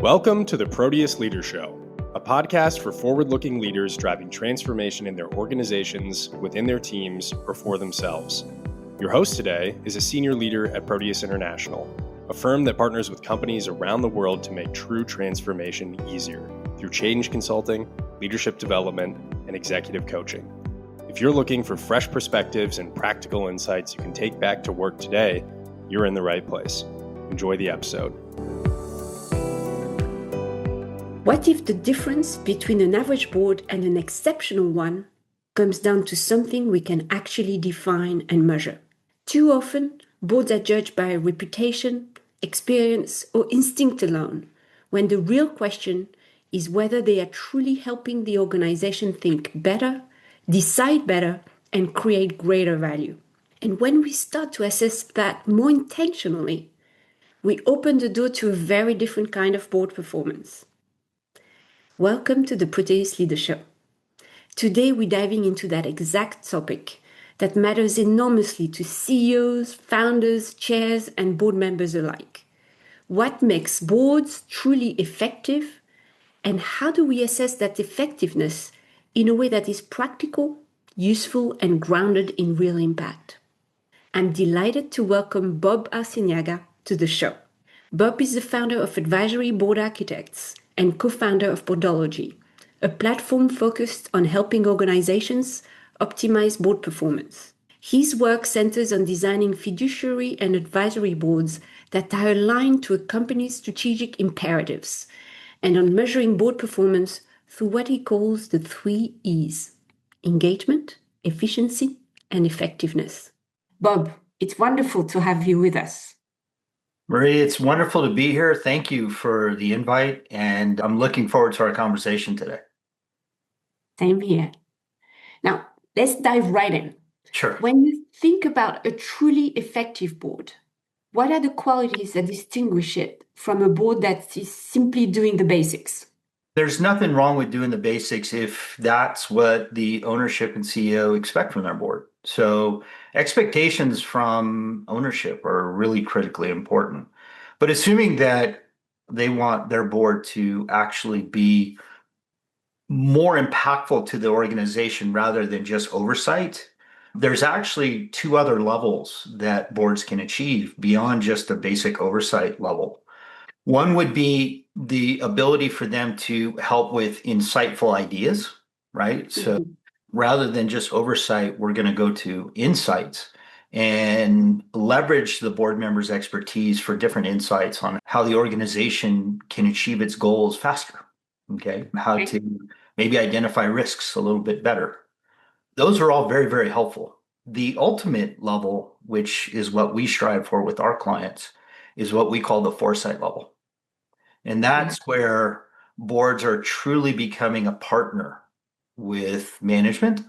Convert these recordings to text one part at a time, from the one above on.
Welcome to the Proteus Leader Show, a podcast for forward-looking leaders driving transformation in their organizations, within their teams, or for themselves. Your host today is a senior leader at Proteus International, a firm that partners with companies around the world to make true transformation easier through change consulting, leadership development, and executive coaching. If you're looking for fresh perspectives and practical insights you can take back to work today, you're in the right place. Enjoy the episode. What if the difference between an average board and an exceptional one comes down to something we can actually define and measure? Too often, boards are judged by reputation, experience, or instinct alone, when the real question is whether they are truly helping the organization think better, decide better, and create greater value. And when we start to assess that more intentionally, we open the door to a very different kind of board performance. Welcome to the Proteus Leader Show. Today we're diving into that exact topic that matters enormously to CEOs, founders, chairs, and board members alike. What makes boards truly effective, and how do we assess that effectiveness in a way that is practical, useful, and grounded in real impact? I'm delighted to welcome Bob Arciniaga to the show. Bob is the founder of Advisory Board Architects and co-founder of Boardology, a platform focused on helping organizations optimize board performance. His work centers on designing fiduciary and advisory boards that are aligned to a company's strategic imperatives and on measuring board performance through what he calls the 3 E's: engagement, efficiency, and effectiveness. Bob, it's wonderful to have you with us. Marie, it's wonderful to be here. Thank you for the invite, and I'm looking forward to our conversation today. Same here. Now, let's dive right in. Sure. When you think about a truly effective board, what are the qualities that distinguish it from a board that is simply doing the basics? There's nothing wrong with doing the basics if that's what the ownership and CEO expect from their board. So expectations from ownership are really critically important. But assuming that they want their board to actually be more impactful to the organization rather than just oversight, there's actually 2 other levels that boards can achieve beyond just the basic oversight level. One would be the ability for them to help with insightful ideas, right? So rather than just oversight, we're going to go to insights and leverage the board members' expertise for different insights on how the organization can achieve its goals faster, okay? How to maybe identify risks a little bit better. Those are all very, very helpful. The ultimate level, which is what we strive for with our clients, is what we call the foresight level. And that's where boards are truly becoming a partner with management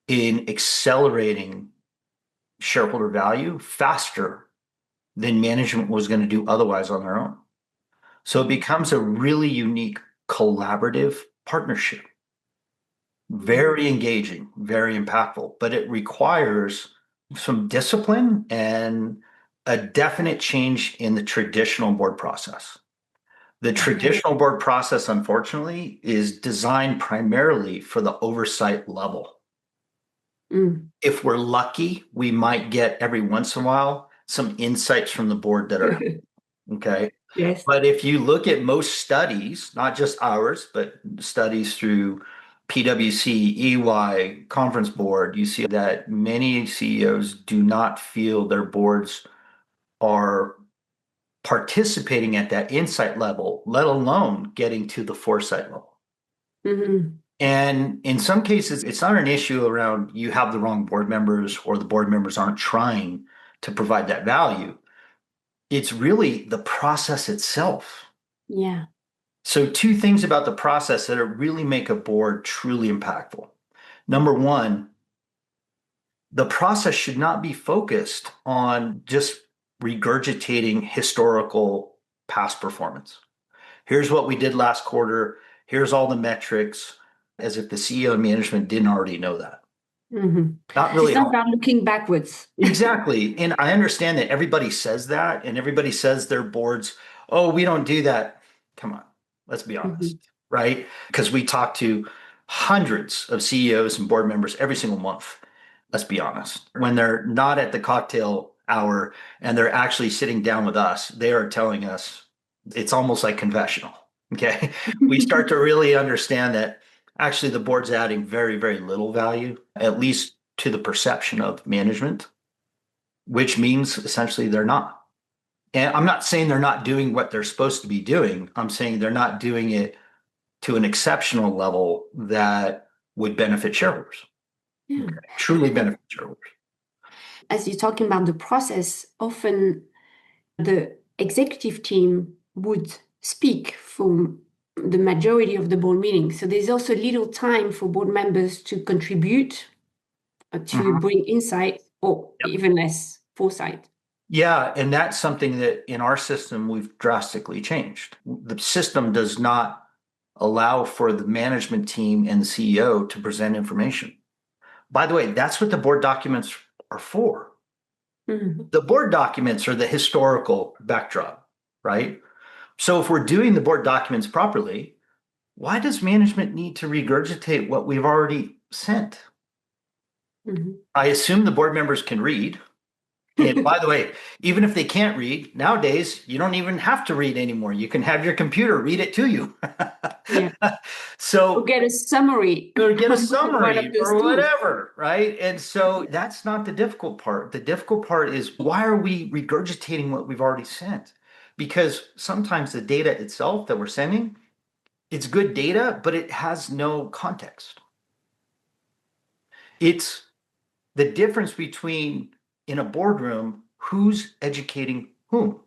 in accelerating shareholder value faster than management was going to do otherwise on their own. So it becomes a really unique collaborative partnership. Very engaging, very impactful, but it requires some discipline and a definite change in the traditional board process. The traditional board process, unfortunately, is designed primarily for the oversight level. If we're lucky, we might get every once in a while some insights from the board that are okay. Yes. But if you look at most studies, not just ours, but studies through PwC, EY, Conference Board, you see that many CEOs do not feel their boards are participating at that insight level, let alone getting to the foresight level. And in some cases, it's not an issue around you have the wrong board members or the board members aren't trying to provide that value. It's really the process itself. Yeah. So 2 things about the process that really make a board truly impactful. Number 1, the process should not be focused on just regurgitating historical past performance. Here's what we did last quarter. Here's all the metrics, as if the CEO and management didn't already know that. Not really. It's not about looking backwards. Exactly. And I understand that everybody says that, and everybody says their boards, oh, we don't do that. Come on, let's be honest, right? Because we talk to hundreds of CEOs and board members every single month. Let's be honest. When they're not at the cocktail hour and they're actually sitting down with us, they are telling us it's almost like confessional. Okay. We start to really understand that actually the board's adding very, very little value, at least to the perception of management, which means essentially they're not. And I'm not saying they're not doing what they're supposed to be doing. I'm saying they're not doing it to an exceptional level that would benefit shareholders. Yeah. Okay. Truly benefit shareholders. As you're talking about the process, often the executive team would speak for the majority of the board meeting. So there's also little time for board members to contribute, to bring insight, or even less foresight. Yeah, and that's something that in our system we've drastically changed. The system does not allow for the management team and the CEO to present information. By the way, that's what the board documents are for. The board documents are the historical backdrop, right? So if we're doing the board documents properly, why does management need to regurgitate what we've already sent? I assume the board members can read. And by the way, even if they can't read, nowadays, you don't even have to read anymore. You can have your computer read it to you. So or get a summary. Or get a summary or whatever, right? And so that's not the difficult part. The difficult part is why are we regurgitating what we've already sent? Because sometimes the data itself that we're sending, it's good data, but it has no context. It's the difference between in a boardroom, who's educating whom.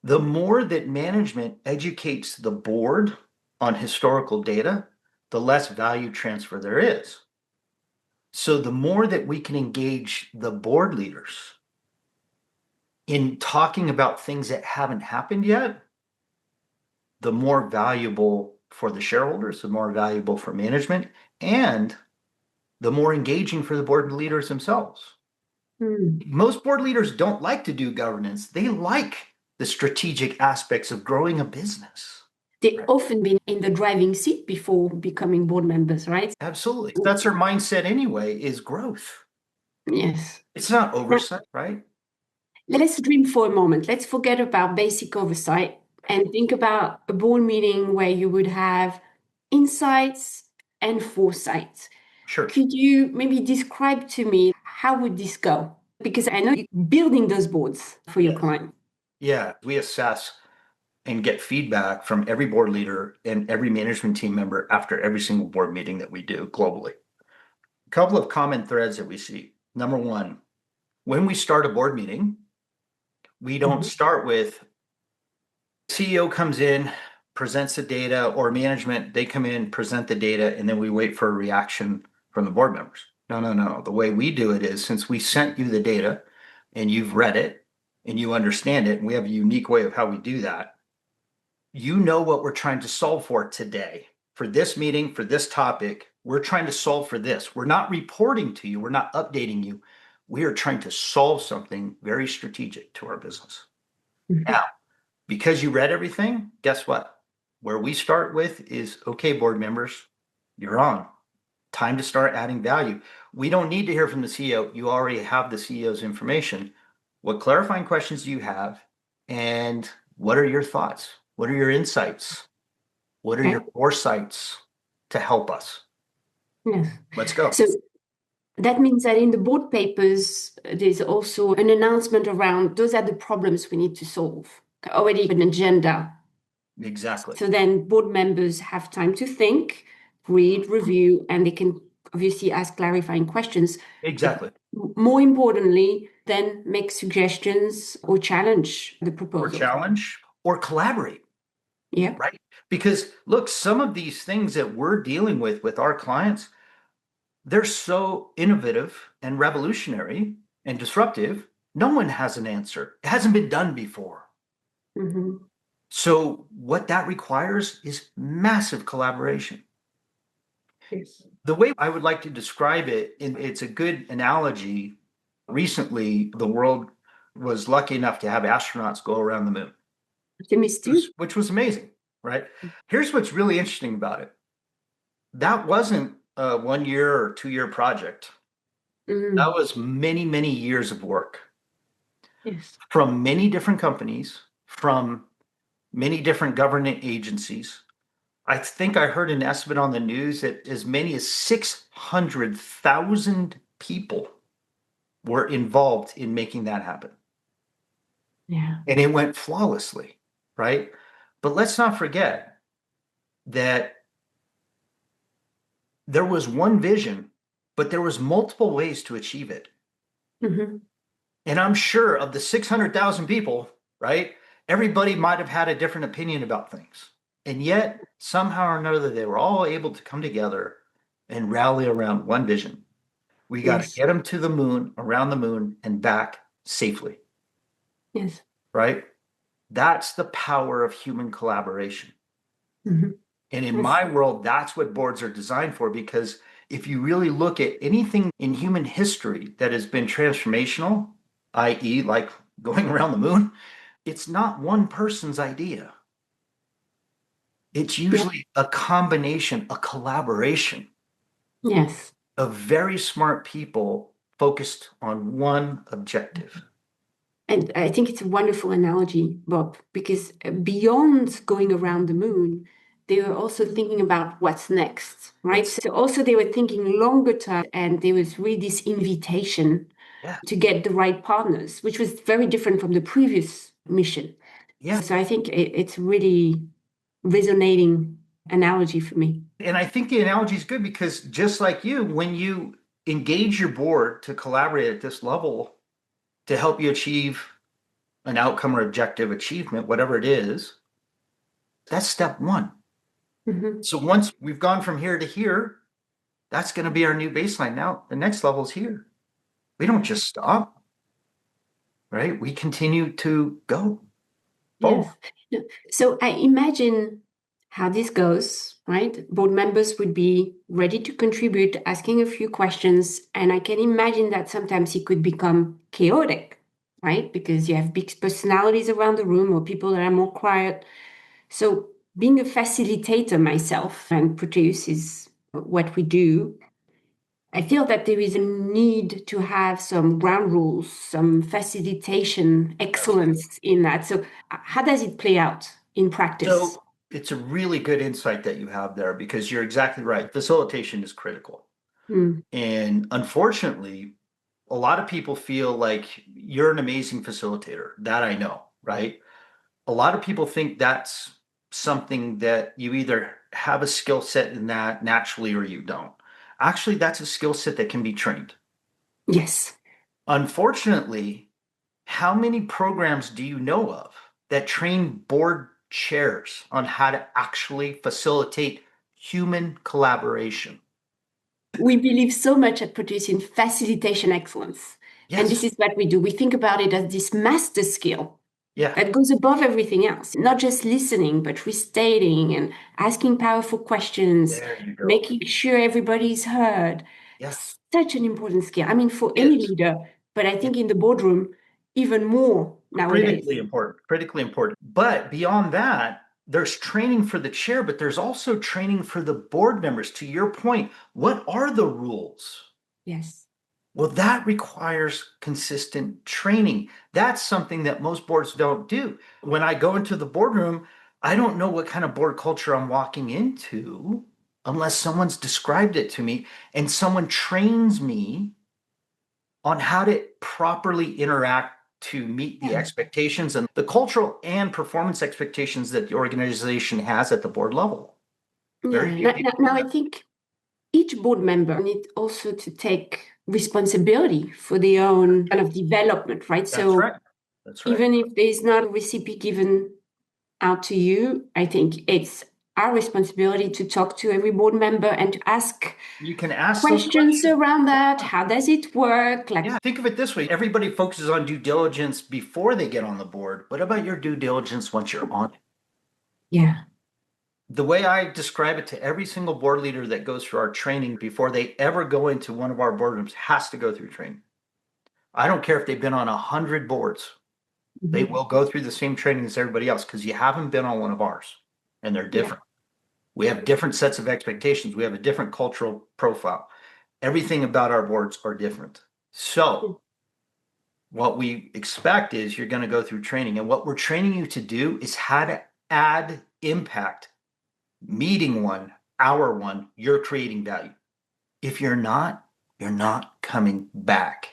The more that management educates the board on historical data, the less value transfer there is. So the more that we can engage the board leaders in talking about things that haven't happened yet, the more valuable for the shareholders, the more valuable for management, and the more engaging for the board leaders themselves. Most board leaders don't like to do governance. They like the strategic aspects of growing a business. They've often been in the driving seat before becoming board members, right? Absolutely. That's their mindset anyway, is growth. Yes. It's not oversight, right? Let us dream for a moment. Let's forget about basic oversight and think about a board meeting where you would have insights and foresight. Sure. Could you maybe describe to me how would this go? Because I know you're building those boards for your client. Yeah, we assess and get feedback from every board leader and every management team member after every single board meeting that we do globally. A couple of common threads that we see. Number one, when we start a board meeting, we don't start with CEO comes in, presents the data, or management, they come in, present the data, and then we wait for a reaction from the board members. No. The way we do it is, since we sent you the data and you've read it and you understand it, and we have a unique way of how we do that, you know what we're trying to solve for today. For this meeting, for this topic, we're trying to solve for this. We're not reporting to you. We're not updating you. We are trying to solve something very strategic to our business. Now, because you read everything, guess what? Where we start with is, okay, board members, you're on. Time to start adding value. We don't need to hear from the CEO. You already have the CEO's information. What clarifying questions do you have? And what are your thoughts? What are your insights? What are your foresights to help us? Yes. Let's go. So that means that in the board papers, there's also an announcement around those are the problems we need to solve. Already an agenda. Exactly. So then board members have time to think, read, review, and they can obviously ask clarifying questions. Exactly. More importantly, then make suggestions or challenge the proposal. Or challenge or collaborate. Yeah. Right? Because look, some of these things that we're dealing with our clients, they're so innovative and revolutionary and disruptive. No one has an answer. It hasn't been done before. So what that requires is massive collaboration. Yes. The way I would like to describe it, and it's a good analogy. Recently, the world was lucky enough to have astronauts go around the moon. Optimistic. which was amazing, right? Here's what's really interesting about it. That wasn't a 1 year or 2 year project. That was many, many years of work. Yes. From many different companies, from many different government agencies. I think I heard an estimate on the news that as many as 600,000 people were involved in making that happen. Yeah. And it went flawlessly, right? But let's not forget that there was one vision, but there was multiple ways to achieve it. Mm-hmm. And I'm sure of the 600,000 people, right? Everybody might have had a different opinion about things. And yet, somehow or another, they were all able to come together and rally around one vision. We got to Yes. get them to the moon, around the moon, and back safely, Yes. right? That's the power of human collaboration. Mm-hmm. And in Yes. my world, that's what boards are designed for, because if you really look at anything in human history that has been transformational, i.e., like going around the moon, it's not one person's idea. It's usually a combination, a collaboration Yes. of very smart people focused on one objective. And I think it's a wonderful analogy, Bob, because beyond going around the moon, they were also thinking about what's next, right? Yes. So also they were thinking longer term, and there was really this invitation Yeah. to get the right partners, which was very different from the previous mission. Yeah. So I think it's really resonating analogy for me. And I think the analogy is good because just like you, when you engage your board to collaborate at this level to help you achieve an outcome or objective achievement, whatever it is, that's step one. Mm-hmm. So once we've gone from here to here, that's going to be our new baseline. Now the next level is here. We don't just stop, right? We continue to go. Yes. So I imagine how this goes, right? Board members would be ready to contribute, asking a few questions. And I can imagine that sometimes it could become chaotic, right? Because you have big personalities around the room or people that are more quiet. So being a facilitator myself, and produce is what we do, I feel that there is a need to have some ground rules, some facilitation excellence in that. So, how does it play out in practice? So it's a really good insight that you have there, because you're exactly right. Facilitation is critical. And unfortunately, a lot of people feel like you're an amazing facilitator. That I know, right? A lot of people think that's something that you either have a skill set in that naturally or you don't. Actually, that's a skill set that can be trained. Yes. Unfortunately, how many programs do you know of that train board chairs on how to actually facilitate human collaboration? We believe so much at Produce in facilitation excellence. Yes. And this is what we do. We think about it as this master skill Yeah. that goes above everything else, not just listening, but restating and asking powerful questions, There you go. making sure everybody's heard. Yes. Such an important skill. I mean, for It any is. leader, but I think in the boardroom, even more nowadays. Critically important. Critically important. But beyond that, there's training for the chair, but there's also training for the board members. To your point, what are the rules? Yes. Well, that requires consistent training. That's something that most boards don't do. When I go into the boardroom, I don't know what kind of board culture I'm walking into unless someone's described it to me and someone trains me on how to properly interact to meet the expectations and the cultural and performance expectations that the organization has at the board level. Very few people do Now I that. think each board member needs also to take responsibility for their own kind of development, right? That's So right. That's right. even if there's not a recipe given out to you, I think it's our responsibility to talk to every board member and to ask You can ask those questions questions. around that. How does it work? Like, Yeah, think of it this way. Everybody focuses on due diligence before they get on the board. What about your due diligence once you're on it? yeah, The way I describe it to every single board leader that goes through our training before they ever go into one of our boardrooms has to go through training. I don't care if they've been on 100 boards. They will go through the same training as everybody else because you haven't been on one of ours and they're different. We have different sets of expectations. We have a different cultural profile. Everything about our boards are different. So what we expect is you're going to go through training, and what we're training you to do is how to add impact. Meeting one, hour one, you're creating value. If you're not coming back.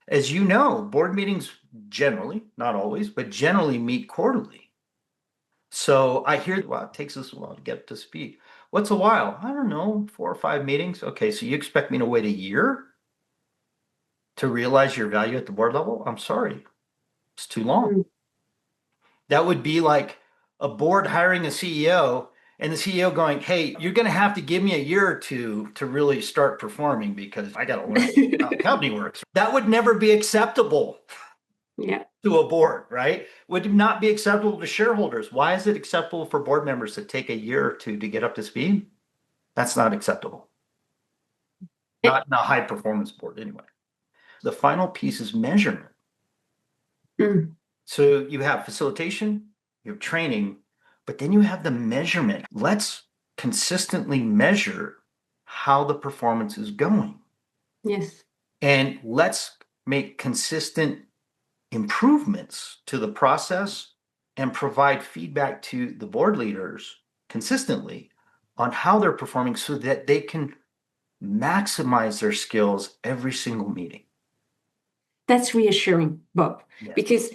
As you know, board meetings generally, not always, but generally meet quarterly. So I hear, well, it takes us a while to get up to speed. What's a while? I don't know, 4 or 5 meetings. Okay, so you expect me to wait a year to realize your value at the board level? I'm sorry, it's too long. That would be like a board hiring a CEO and the CEO going, hey, you're going to have to give me a year or two to really start performing because I got to learn how the company works. That would never be acceptable to a board, right? Would not be acceptable to shareholders. Why is it acceptable for board members to take a year or two to get up to speed? That's not acceptable. Not in a high performance board anyway. The final piece is measurement. So you have facilitation, you have training, but then you have the measurement. Let's consistently measure how the performance is going. Yes. And let's make consistent improvements to the process and provide feedback to the board leaders consistently on how they're performing so that they can maximize their skills every single meeting. That's reassuring, Bob, because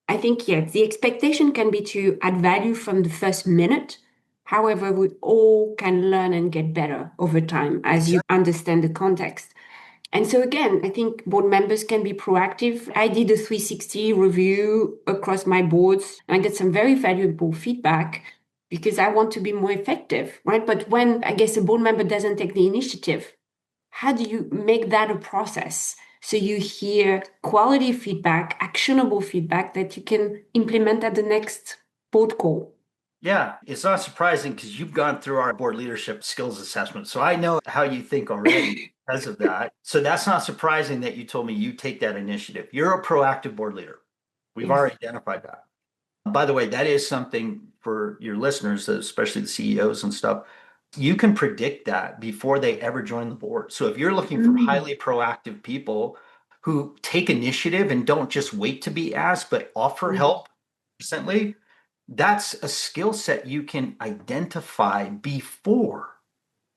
I think, the expectation can be to add value from the first minute. However, we all can learn and get better over time as you understand the context. And so again, I think board members can be proactive. I did a 360 review across my boards and I get some very valuable feedback because I want to be more effective, right? But when I guess a board member doesn't take the initiative, how do you make that a process? So you hear quality feedback, actionable feedback that you can implement at the next board call. Yeah, it's not surprising because you've gone through our board leadership skills assessment. So I know how you think already because of that. So that's not surprising that you told me you take that initiative. You're a proactive board leader. We've already identified that. By the way, that is something for your listeners, especially the CEOs and stuff. You can predict that before they ever join the board. So if you're looking for highly proactive people who take initiative and don't just wait to be asked, but offer help recently, that's a skill set you can identify before.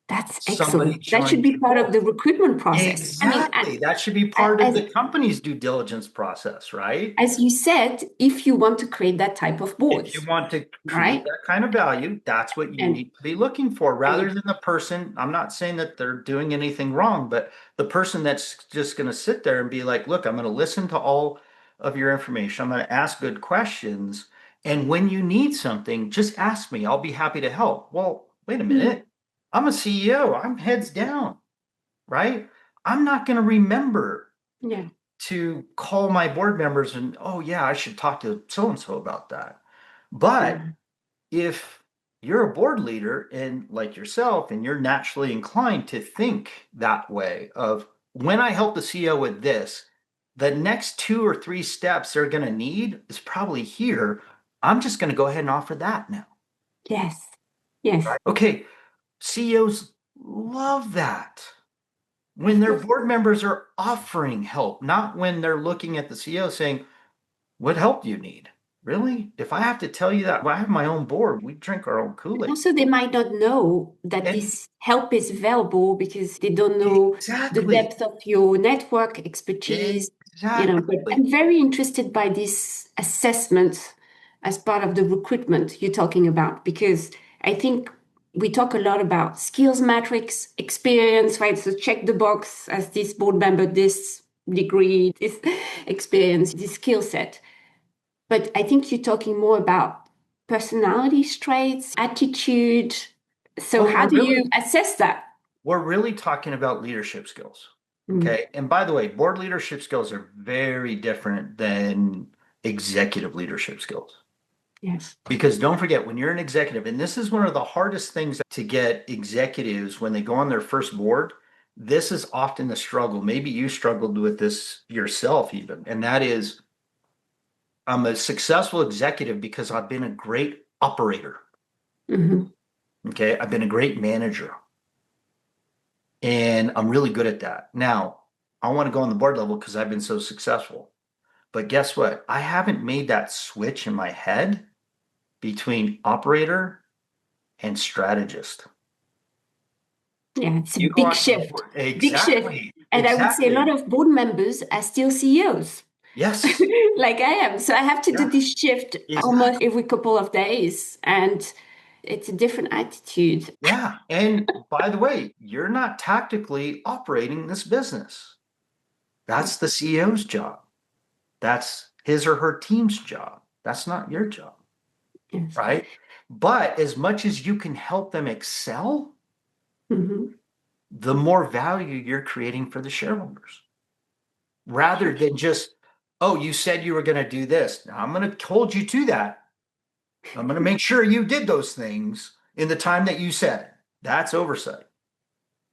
That's excellent. That should be part of the recruitment process. Exactly. That should be part of the company's due diligence process, right? As you said, if you want to create that type of board. If you want to create that kind of value, that's what you need to be looking for rather than the person. I'm not saying that they're doing anything wrong, but the person that's just going to sit there and be like, look, I'm going to listen to all of your information. I'm going to ask good questions. And when you need something, just ask me. I'll be happy to help. Well, wait a minute. I'm a CEO. I'm heads down, right? I'm not going to remember to call my board members and, oh, yeah, I should talk to so-and-so about that. But if you're a board leader and like yourself, and you're naturally inclined to think that way of when I help the CEO with this, the next 2 or 3 steps they're going to need is probably here. I'm just going to go ahead and offer that now. Yes. Right? Okay. CEOs love that. When their board members are offering help, not when they're looking at the CEO saying, what help do you need? Really? If I have to tell you that, well, I have my own board. We drink our own Kool-Aid. Also, they might not know that this help is available because they don't know the depth of your network expertise. But I'm very interested by this assessment as part of the recruitment you're talking about, because I think we talk a lot about skills matrix, experience, right? So check the box as this board member, this degree, this experience, this skill set. But I think you're talking more about personality traits, attitude. So how do you assess that? We're really talking about leadership skills. Okay. And by the way, board leadership skills are very different than executive leadership skills. Yes. Because don't forget, when you're an executive, and this is one of the hardest things to get executives when they go on their first board, this is often the struggle. Maybe you struggled with this yourself even, and that is I'm a successful executive because I've been a great operator. Mhm. Okay. I've been a great manager. And I'm really good at that. Now, I want to go on the board level because I've been so successful. But guess what? I haven't made that switch in my head between operator and strategist. Yeah, it's a You go big on to the shift. board. Big shift. Exactly. And I would say a lot Exactly. of board members are still CEOs, Yes. like I am. So I have to do Yeah. this shift almost Exactly. every couple of days. And it's a different attitude. Yeah. And by the way, you're not tactically operating this business. That's the CEO's job. That's his or her team's job. That's not your job, Yes. right? But as much as you can help them excel, Mhm. the more value you're creating for the shareholders. Rather than just, oh, you said you were going to do this. Now I'm going to hold you to that. I'm going to make sure you did those things in the time that you said. That's oversight.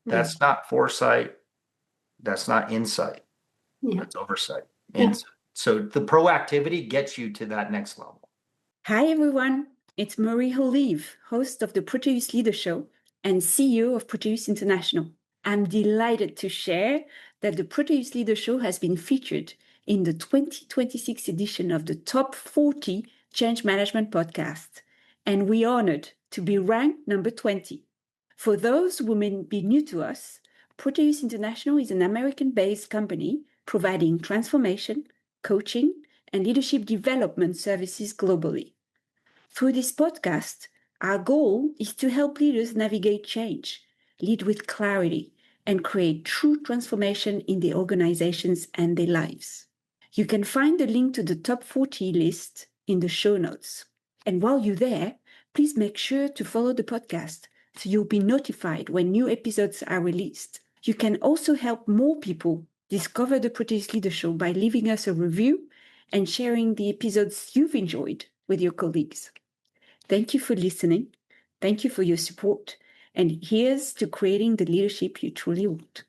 Yeah. That's not foresight. That's not insight. Yeah. That's oversight. Yeah. And so the proactivity gets you to that next level. Hi, everyone. It's Marie Holive, host of the Proteus Leader Show and CEO of Proteus International. I'm delighted to share that the Proteus Leader Show has been featured in the 2026 edition of the Top 40 Change Management Podcast, and we're honored to be ranked number 20. For those who may be new to us, Proteus International is an American-based company providing transformation, coaching, and leadership development services globally. Through this podcast, our goal is to help leaders navigate change, lead with clarity, and create true transformation in their organizations and their lives. You can find the link to the top 40 list in the show notes. And while you're there, please make sure to follow the podcast so you'll be notified when new episodes are released. You can also help more people discover the Proteus Leader Show by leaving us a review and sharing the episodes you've enjoyed with your colleagues. Thank you for listening. Thank you for your support. And here's to creating the leadership you truly want.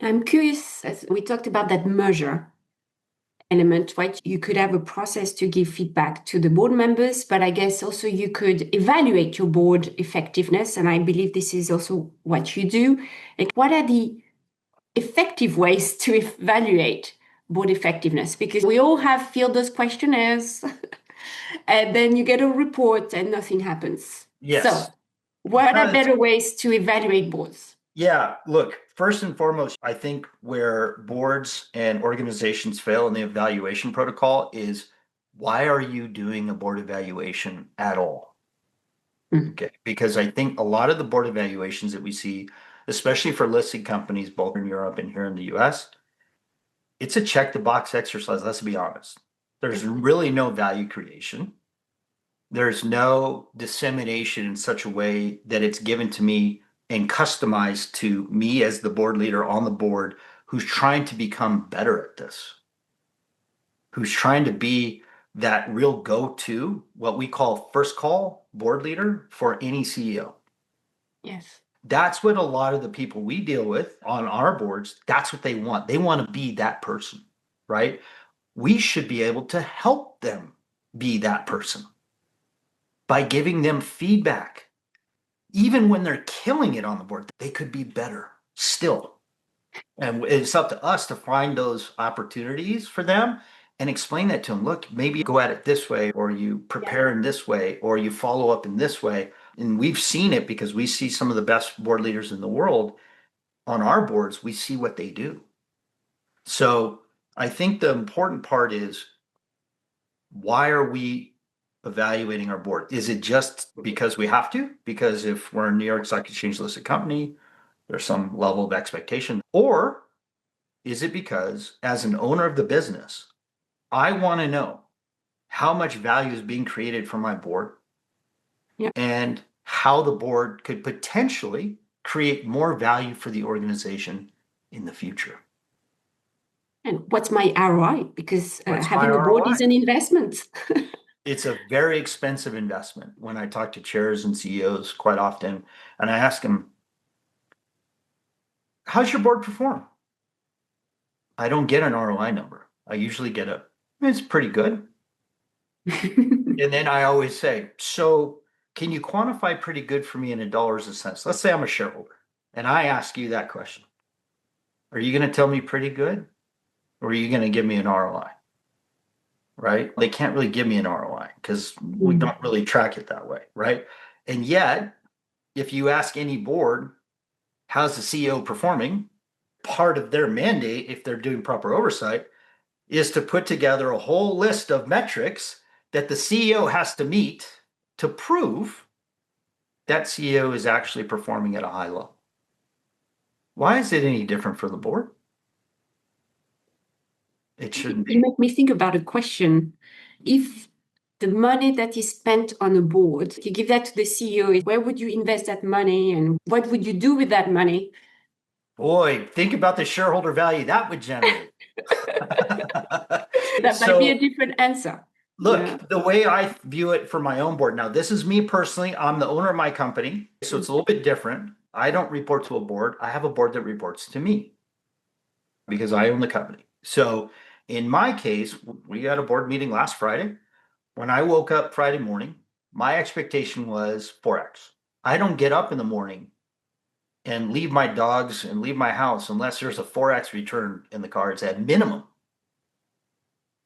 I'm curious, as we talked about that measure element, right? You could have a process to give feedback to the board members, but I guess also you could evaluate your board effectiveness. And I believe this is also what you do. Like, what are the effective ways to evaluate board effectiveness? Because we all have filled those questionnaires and then you get a report and nothing happens. Yes. So what are better ways to evaluate boards? Yeah, look, first and foremost, I think where boards and organizations fail in the evaluation protocol is why are you doing a board evaluation at all? Okay, because I think a lot of the board evaluations that we see, especially for listed companies, both in Europe and here in the US, it's a check the box exercise. Let's be honest. There's really no value creation. There's no dissemination in such a way that it's given to me and customized to me as the board leader on the board who's trying to become better at this, who's trying to be that real go-to, what we call first call board leader for any CEO. Yes. That's what a lot of the people we deal with on our boards, that's what they want. They want to be that person, right? We should be able to help them be that person by giving them feedback. Even when they're killing it on the board, they could be better still. And it's up to us to find those opportunities for them and explain that to them. Look, maybe you go at it this way, or you prepare in this way, or you follow up in this way. And we've seen it because we see some of the best board leaders in the world on our boards. We see what they do. So I think the important part is, why are we evaluating our board? Is it just because we have to? Because if we're a New York Stock Exchange listed company, there's some level of expectation. Or is it because, as an owner of the business, I want to know how much value is being created for my board and how the board could potentially create more value for the organization in the future? And what's my ROI? Because What's having my a board ROI? is an investment. It's a very expensive investment. When I talk to chairs and CEOs quite often, and I ask them, how's your board perform? I don't get an ROI number. I usually get a, It's pretty good. And then I always say, so can you quantify pretty good for me in dollars and cents? Let's say I'm a shareholder and I ask you that question. Are you going to tell me pretty good or are you going to give me an ROI? Right? They can't really give me an ROI because we don't really track it that way. Right. And yet, if you ask any board, how's the CEO performing? Part of their mandate, if they're doing proper oversight, is to put together a whole list of metrics that the CEO has to meet to prove that CEO is actually performing at a high level. Why is it any different for the board? It shouldn't You be. make me think about a question. If the money that is spent on a board, you give that to the CEO, where would you invest that money and what would you do with that money? Boy, think about the shareholder value that would generate. That might be a different answer. Look, the way I view it for my own board, now this is me personally. I'm the owner of my company, so it's a little bit different. I don't report to a board. I have a board that reports to me because I own the company. So in my case, we had a board meeting last Friday. When I woke up Friday morning, my expectation was 4x. I don't get up in the morning and leave my dogs and leave my house unless there's a 4x return in the cards at minimum.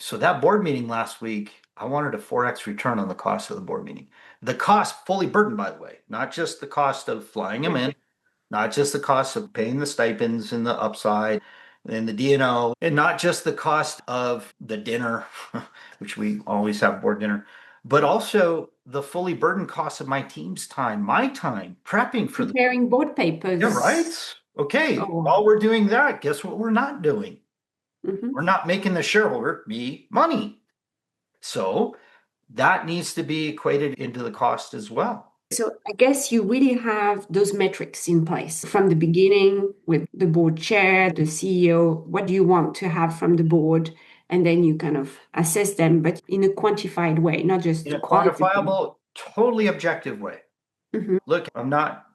So that board meeting last week, I wanted a 4x return on the cost of the board meeting. The cost fully burdened, by the way, not just the cost of flying them in, not just the cost of paying the stipends and the upside and the D&O, and not just the cost of the dinner, which we always have board dinner, but also the fully burdened cost of my team's time, my time prepping for preparing board papers. Yeah, right? Okay, while we're doing that, guess what we're not doing? We're not making the shareholder me money. So that needs to be equated into the cost as well. So I guess you really have those metrics in place from the beginning with the board chair, the CEO. What do you want to have from the board? And then you kind of assess them, but in a quantified way, not just in a quantifiable, totally objective way. Look, I'm not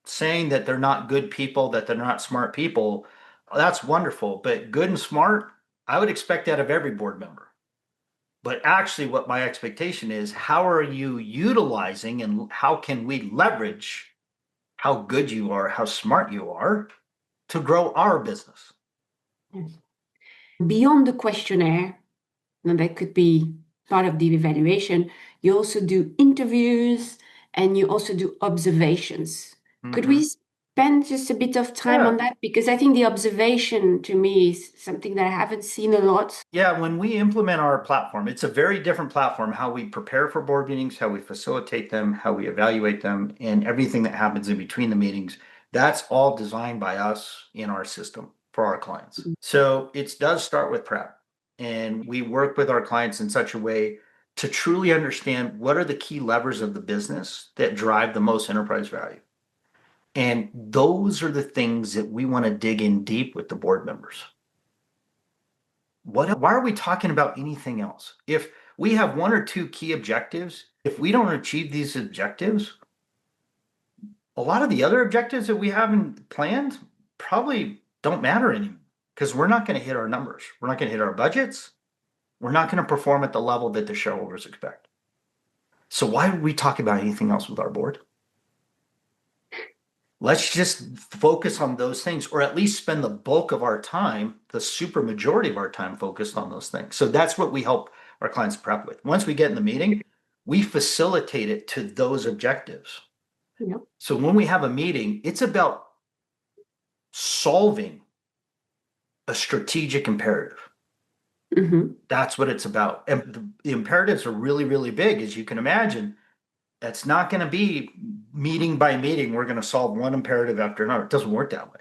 saying that they're not good people, that they're not smart people. That's wonderful, but good and smart, I would expect that of every board member. But actually, what my expectation is, how are you utilizing and how can we leverage how good you are, how smart you are to grow our business? Beyond the questionnaire, and that could be part of the evaluation, you also do interviews and you also do observations. Could we spend just a bit of time on that? Because I think the observation to me is something that I haven't seen a lot. Yeah, when we implement our platform, it's a very different platform, how we prepare for board meetings, how we facilitate them, how we evaluate them, and everything that happens in between the meetings. That's all designed by us in our system for our clients. So it does start with prep. And we work with our clients in such a way to truly understand what are the key levers of the business that drive the most enterprise value. And those are the things that we want to dig in deep with the board members. Why are we talking about anything else? If we have one or two key objectives, if we don't achieve these objectives, a lot of the other objectives that we haven't planned probably don't matter anymore because we're not going to hit our numbers. We're not going to hit our budgets. We're not going to perform at the level that the shareholders expect. So why would we talk about anything else with our board? Let's just focus on those things, or at least spend the bulk of our time, the super majority of our time focused on those things. So that's what we help our clients prep with. Once we get in the meeting, we facilitate it to those objectives. Yep. So when we have a meeting, it's about solving a strategic imperative. That's what it's about. And the imperatives are really, really big, as you can imagine. That's not going to be meeting by meeting. We're going to solve one imperative after another. It doesn't work that way.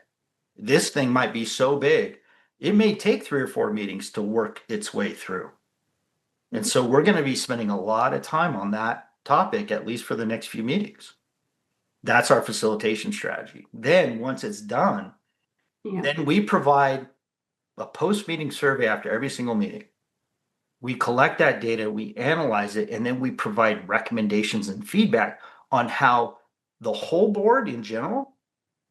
This thing might be so big, it may take 3 or 4 meetings to work its way through. And so we're going to be spending a lot of time on that topic, at least for the next few meetings. That's our facilitation strategy. Then once it's done, then we provide a post-meeting survey after every single meeting. We collect that data, we analyze it, and then we provide recommendations and feedback on how the whole board in general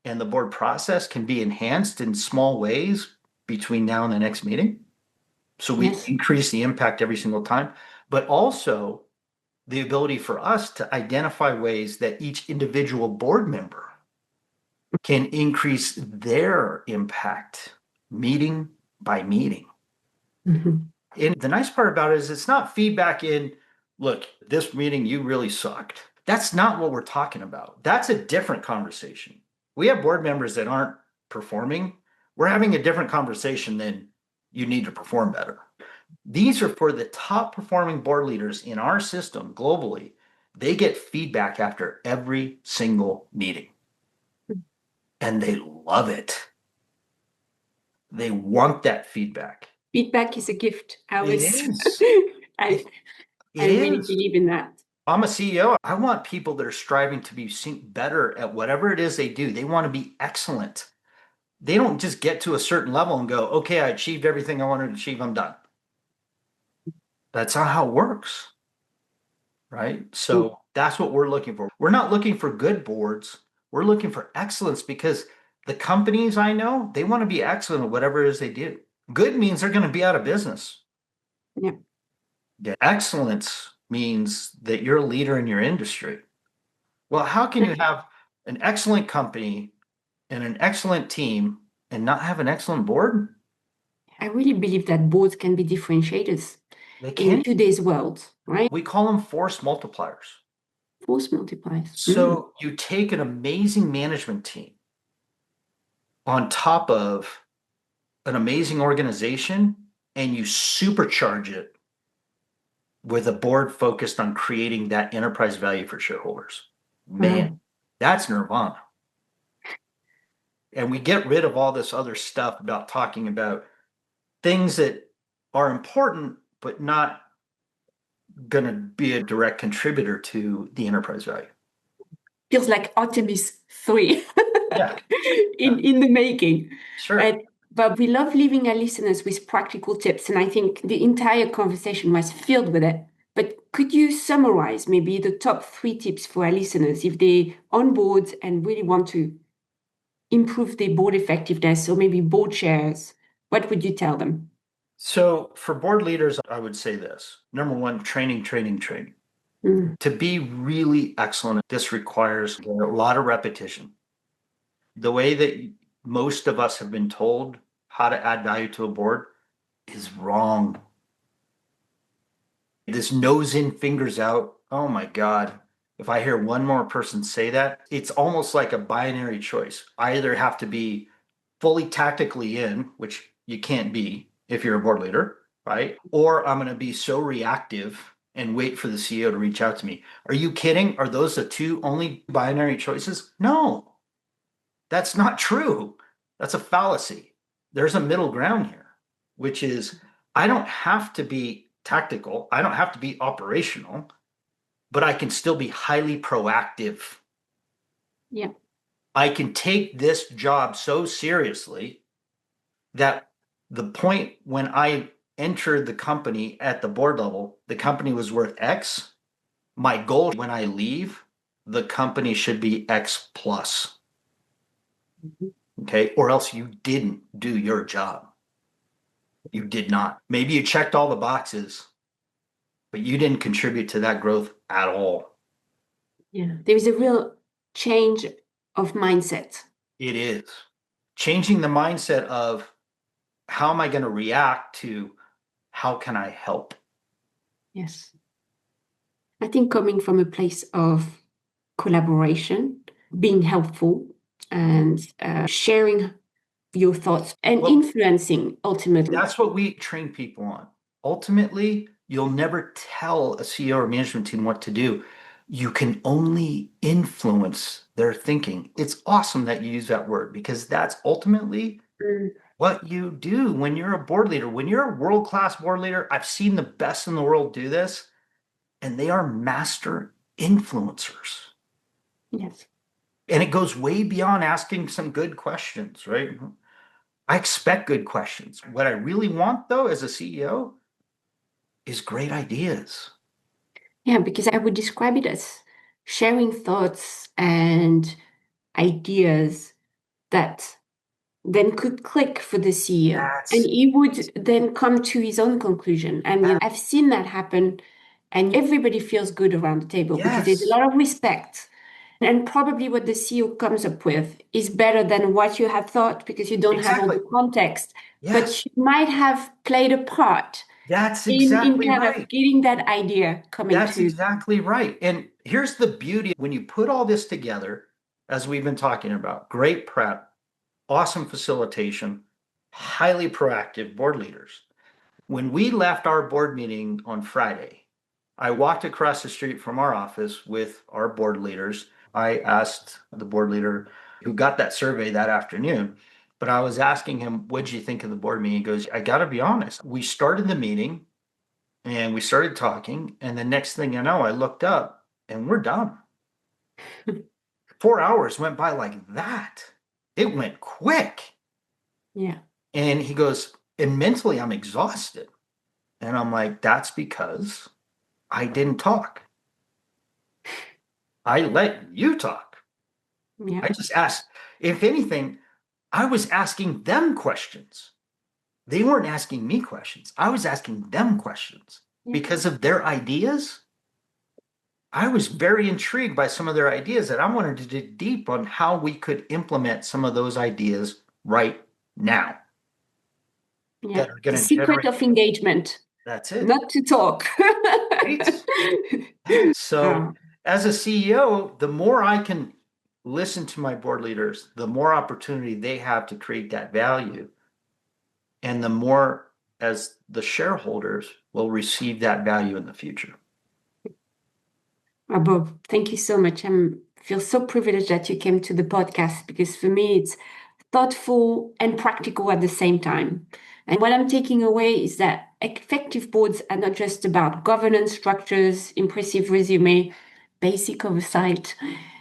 and the board process can be enhanced in small ways between now and the next meeting. So we Yes. increase the impact every single time, but also the ability for us to identify ways that each individual board member can increase their impact meeting by meeting. Mhm. And the nice part about it is it's not feedback in, look, this meeting, you really sucked. That's not what we're talking about. That's a different conversation. We have board members that aren't performing. We're having a different conversation than you need to perform better. These are for the top performing board leaders in our system globally. They get feedback after every single meeting, and they love it. They want that feedback. Feedback is a gift. I It always, is. I, It I really is. believe in that. I'm a CEO. I want people that are striving to be better at whatever it is they do. They want to be excellent. They don't just get to a certain level and go, okay, I achieved everything I wanted to achieve. I'm done. That's not how it works, right? So that's what we're looking for. We're not looking for good boards. We're looking for excellence because the companies I know, they want to be excellent at whatever it is they do. Good means they're going to be out of business. Yeah. Yeah. Excellence means that you're a leader in your industry. Well, how can you have an excellent company and an excellent team and not have an excellent board? I really believe that boards can be differentiators They in can't. today's world, right? We call them force multipliers. Force multipliers. So you take an amazing management team on top of an amazing organization and you supercharge it with a board focused on creating that enterprise value for shareholders. Man, that's nirvana. And we get rid of all this other stuff about talking about things that are important, but not going to be a direct contributor to the enterprise value. Feels like Artemis 3 Yeah. in the making. Sure. Right? But we love leaving our listeners with practical tips. And I think the entire conversation was filled with it. But could you summarize maybe the top 3 tips for our listeners if they on board and really want to improve their board effectiveness or maybe board chairs? What would you tell them? So for board leaders, I would say this. Number one, training, training, training. To be really excellent, this requires a lot of repetition. The way that most of us have been told how to add value to a board is wrong. This nose in, fingers out. Oh my God. If I hear one more person say that, it's almost like a binary choice. I either have to be fully tactically in, which you can't be if you're a board leader, right? Or I'm going to be so reactive and wait for the CEO to reach out to me. Are you kidding? Are those the two only binary choices? No, that's not true. That's a fallacy. There's a middle ground here, which is I don't have to be tactical. I don't have to be operational, but I can still be highly proactive. Yeah. I can take this job so seriously that the point when I entered the company at the board level, the company was worth X. My goal when I leave, the company should be X plus. Okay. Or else you didn't do your job. You did not. Maybe you checked all the boxes, but you didn't contribute to that growth at all. Yeah. There is a real change of mindset. It is changing the mindset of how am I going to react to how can I help? Yes. I think coming from a place of collaboration, being helpful, and sharing your thoughts and influencing ultimately. That's what we train people on. Ultimately, you'll never tell a CEO or management team what to do. You can only influence their thinking. It's awesome that you use that word because that's ultimately what you do when you're a board leader. When you're a world-class board leader, I've seen the best in the world do this, and they are master influencers. Yes. And it goes way beyond asking some good questions, right? I expect good questions. What I really want, though, as a CEO, is great ideas. Yeah, because I would describe it as sharing thoughts and ideas that then could click for the CEO. That's And he would then come to his own conclusion. And I've seen that happen, and everybody feels good around the table because there's a yes, lot of respect. And probably what the CEO comes up with is better than what you have thought because you don't have all exactly. the context. But Yes, you might have played a part that's in exactly kind of right. getting that idea coming That's to. exactly right. And here's the beauty when you put all this together, as we've been talking about, great prep, awesome facilitation, highly proactive board leaders. When we left our board meeting on Friday, I walked across the street from our office with our board leaders. I asked the board leader who got that survey that afternoon, but I was asking him, what'd you think of the board meeting? He goes, I got to be honest. We started the meeting and we started talking. And the next thing you know, I looked up and we're done. 4 hours went by like that. It went quick. Yeah. And he goes, and mentally, I'm exhausted. And I'm like, that's because I didn't talk. I let you talk. Yeah. I just asked, if anything, I was asking them questions. They weren't asking me questions. I was asking them questions because of their ideas. I was very intrigued by some of their ideas that I wanted to dig deep on how we could implement some of those ideas right now Yeah. that are going The to secret generate. of engagement, That's it. not to talk. Right? So, as a CEO, the more I can listen to my board leaders, the more opportunity they have to create that value. And the more as the shareholders will receive that value in the future. Bob, thank you so much. I feel so privileged that you came to the podcast because for me, it's thoughtful and practical at the same time. And what I'm taking away is that effective boards are not just about governance structures, impressive resume, basic oversight.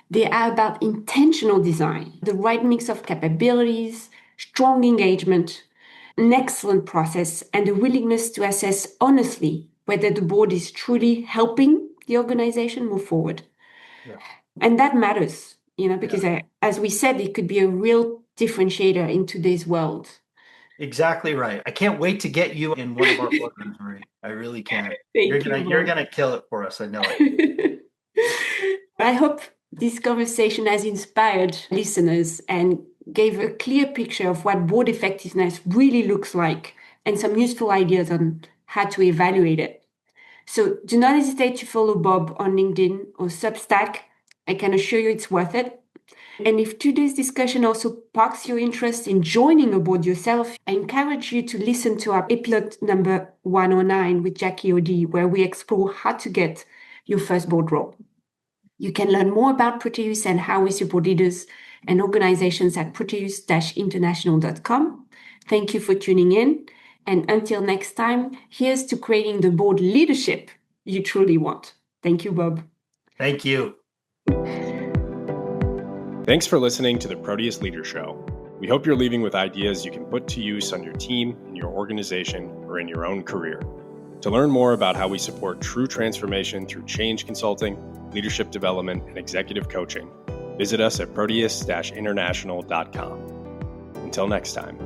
They are about intentional design, the right mix of capabilities, strong engagement, an excellent process, and a willingness to assess honestly whether the board is truly helping the organization move forward. Yeah. And that matters, because as we said, it could be a real differentiator in today's world. Exactly right. I can't wait to get you in one of our boardrooms, Marie. I really can. You're Thank gonna you, you're Bob. gonna kill it for us. I know it. I hope this conversation has inspired listeners and gave a clear picture of what board effectiveness really looks like and some useful ideas on how to evaluate it. So do not hesitate to follow Bob on LinkedIn or Substack. I can assure you it's worth it. And if today's discussion also sparks your interest in joining a board yourself, I encourage you to listen to our episode number 109 with Jackie O'D, where we explore how to get your first board role. You can learn more about Proteus and how we support leaders and organizations at proteus-international.com. Thank you for tuning in. And until next time, here's to creating the board leadership you truly want. Thank you, Bob. Thank you. Thanks for listening to the Proteus Leader Show. We hope you're leaving with ideas you can put to use on your team, in your organization, or in your own career. To learn more about how we support true transformation through change consulting, leadership development, and executive coaching, visit us at proteus-international.com. Until next time.